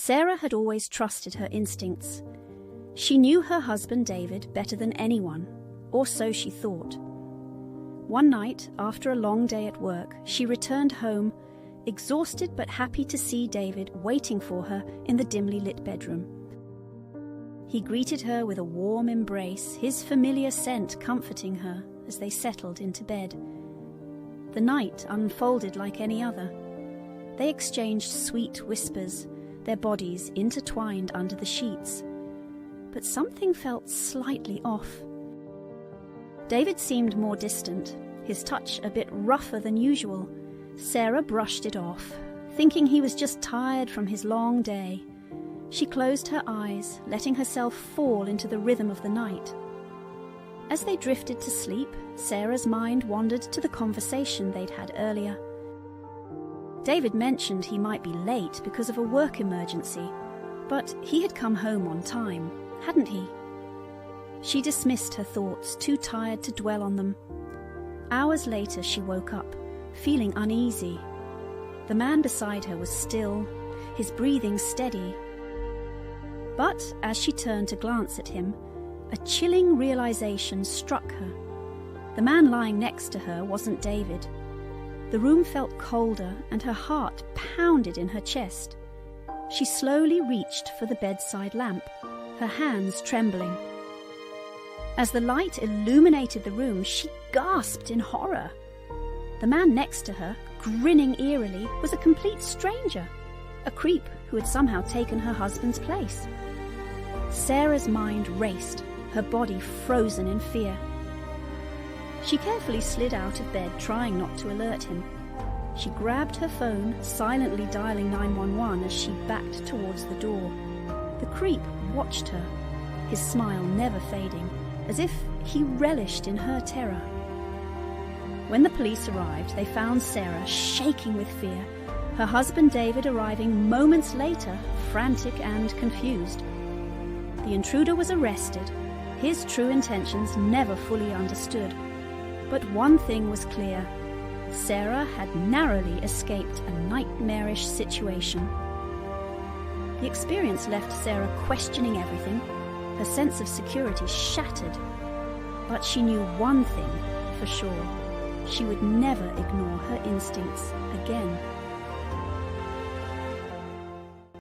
Sarah had always trusted her instincts. She knew her husband David better than anyone, or so she thought. One night, after a long day at work, she returned home, exhausted but happy to see David waiting for her in the dimly lit bedroom. He greeted her with a warm embrace, his familiar scent comforting her as they settled into bed. The night unfolded like any other. They exchanged sweet whispers, their bodies intertwined under the sheets. But something felt slightly off. David seemed more distant, his touch a bit rougher than usual. Sarah brushed it off, thinking he was just tired from his long day. She closed her eyes, letting herself fall into the rhythm of the night. As they drifted to sleep, Sarah's mind wandered to the conversation they'd had earlier. David mentioned he might be late because of a work emergency, but he had come home on time, hadn't he? She dismissed her thoughts, too tired to dwell on them. Hours later she woke up, feeling uneasy. The man beside her was still, his breathing steady. But as she turned to glance at him, a chilling realization struck her. The man lying next to her wasn't David. The room felt colder and her heart pounded in her chest. She slowly reached for the bedside lamp, her hands trembling. As the light illuminated the room, she gasped in horror. The man next to her, grinning eerily, was a complete stranger, a creep who had somehow taken her husband's place. Sarah's mind raced, her body frozen in fear. She carefully slid out of bed, trying not to alert him. She grabbed her phone, silently dialing 911 as she backed towards the door. The creep watched her, his smile never fading, as if he relished in her terror. When the police arrived, they found Sarah shaking with fear, her husband David arriving moments later, frantic and confused. The intruder was arrested, his true intentions never fully understood. But one thing was clear: Sarah had narrowly escaped a nightmarish situation. The experience left Sarah questioning everything, her sense of security shattered. But she knew one thing for sure: she would never ignore her instincts again.